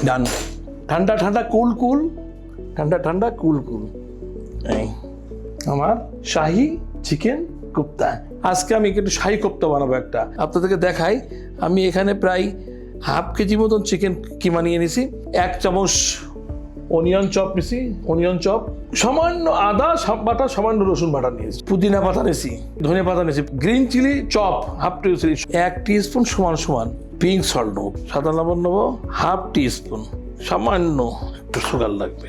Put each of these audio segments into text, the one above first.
ডান। ঠান্ডা ঠান্ডা কুল কুল, ঠান্ডা ঠান্ডা কুল কুল। এই আমার শাহি চিকেন কোপ্তা। আজকে আমি একটু শাহি কোপ্তা বানাবো একটা, আপনাদেরকে দেখাই। আমি এখানে প্রায় হাফ কেজি মতন চিকেন কিমা নিয়ে নিছি। 1 চামচ অনিয়ন চপ নিছি, অনিয়ন চপ, সামান্য আদা বাটা, সামান্য রসুন বাটা নিয়েছি, পুদিনা পাতা নিয়েছি, ধনে পাতা নিয়েছি, green chilli chop half teaspoon, 1 teaspoon সমান সমান পিঙ্ক সল্ট নেবো, সাদা লবণ নেবো হাফ টিস্পুন, সামান্য একটু সুগার লাগবে,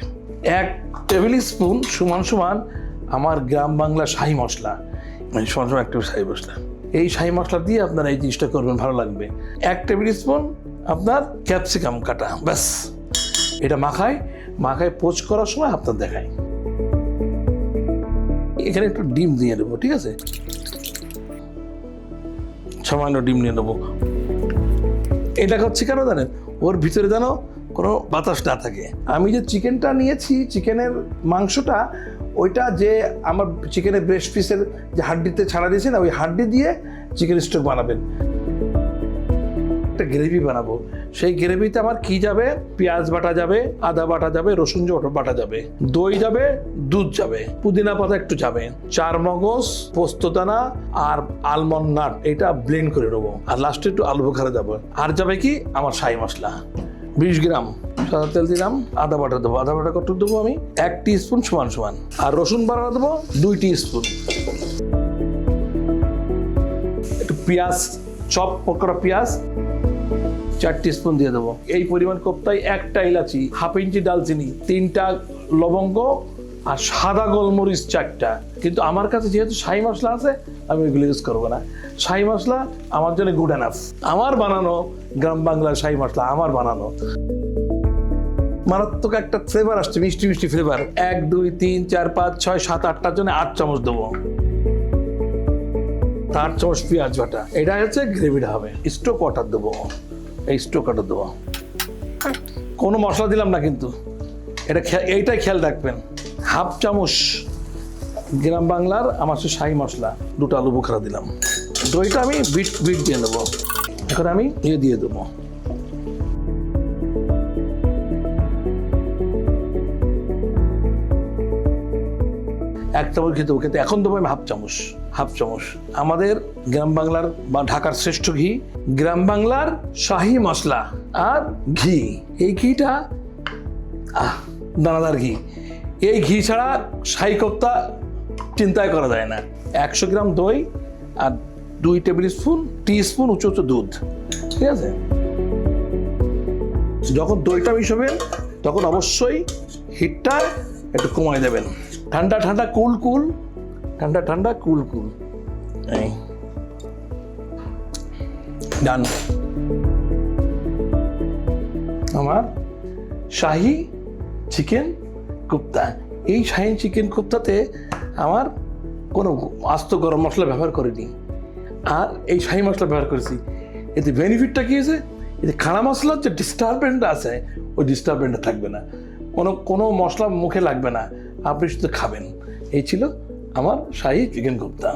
1 টেবিল স্পুন সমান সমান আমার গ্রাম বাংলা শাহি মশলা, মানে সমান সমান একটা শাহি মশলা। এই শাহি মশলা দিয়ে আপনারা এই জিনিসটা করবেন, ভালো লাগবে। 1 টেবিল স্পুন আপনার ক্যাপসিকাম কাটা, ব্যাস। এটা মাখায় পোচ করার সময় আপনার দেখায়। এখানে একটু ডিম দিয়ে নেবো, ঠিক আছে, সামান্য ডিম নিয়ে নেবো। এটা হচ্ছে কেন জানেন, ওর ভিতরে যেন কোনো বাতাস না থাকে। আমি যে চিকেনটা নিয়েছি, চিকেনের মাংসটা, ওইটা যে আমার চিকেনের ব্রেস্ট পিসের যে হাড্ডিতে ছাড়া দিয়েছে না, ওই হাড্ডি দিয়ে চিকেন স্টক বানাবেন। একটা গ্রেভি বানাবো, সেই গ্রেভিতে আমার কি যাবে, পেঁয়াজ বাটা যাবে, আদা বাটা যাবে, রসুন বাটা যাবে, দই যাবে, দুধ যাবে, পুদিনা পাতা একটু যাবে, 4 মগজ, পোস্তদানা আর আলমন্ড নাট, এটা ব্লেন্ড করে নেবো। আর লাস্টে একটু আলু বোখারা যাবে। আর যাবে কি আমার শাহি মশলা 20 গ্রাম, সাদা তেল দিলাম, আদা বাটা দেবো, আদা বাটা কত দেবো আমি 1 টিস্পুন সমান সমান, আর রসুন বাটা দেবো 2 টিস্পুন, একটু পেঁয়াজ চপ করা পেঁয়াজ 4 টিস্পুন দিয়ে দেবো। এই পরিমাণ কোপ্তায় 1টা এলাচি, হাফ ইঞ্চি দালচিনি, 3টা লবঙ্গ আর সাদা গোলমরিচ 4টা। কিন্তু আমার কাছে যেহেতু শাহি মশলা আছে, আমি ওইগুলো ইউজ করবো না। শাহি মশলা আমার জন্য গুড এনাফ। আমার বানানো গ্রাম বাংলার শাহি মশলা, আমার বানানো। মারাত্মক একটা ফ্লেভার আসছে, মিষ্টি মিষ্টি ফ্লেভার। 1 2 3 4 5 6 7 8টার জন্য 8 চামচ দেবো, 8 চামচ পেঁয়াজ বাটা। এটা হচ্ছে গ্রেভিটা হবে। স্টোক ওয়াটার দেবো, এই স্টোক ওয়াটার দেবো, কোনো মশলা দিলাম না কিন্তু, এইটাই খেয়াল রাখবেন। হাফ চামচ গ্রাম বাংলার আমার শাহি মশলা, 2টা আলু বোখারা দিলাম। দইটা আমি বিট দিয়ে নেবো। এখন আমি দিয়ে দেবো, এক চামচ খেতে খেতে এখন দেবো আমি হাফ চামচ আমাদের গ্রাম বাংলার বা ঢাকার শ্রেষ্ঠ ঘি, গ্রাম বাংলার শাহি মশলা আর ঘি। এই ঘিটা দানাদার ঘি, এই ঘি ছাড়া শাহি কোপ্তা চিন্তাই করা যায় না। 100 গ্রাম দই আর 2 টেবিল টিস্পুন উঁচু দুধ, ঠিক আছে। যখন দইটা মিশাবেন তখন অবশ্যই হিটটা একটু কমাই দেবেন। ঠান্ডা ঠান্ডা কুল কুল, ঠান্ডা ঠান্ডা কুল কুল। এই ডান। আমার শাহি চিকেন কোপ্তা। এই শাহি চিকেন কোপ্তাতে আমার কোনো আস্ত গরম মশলা ব্যবহার করিনি, আর এই শাহি মশলা ব্যবহার করেছি। এতে বেনিফিটটা কী হয়েছে, এতে খাড়া মশলার যে ডিস্টারবেন্টটা আছে, ওই ডিস্টারবেন্টটা থাকবে না, কোনো মশলা মুখে লাগবে না, আপনি শুধু খাবেন। এই ছিল আমার শাহি চিকেন কোপ্তা।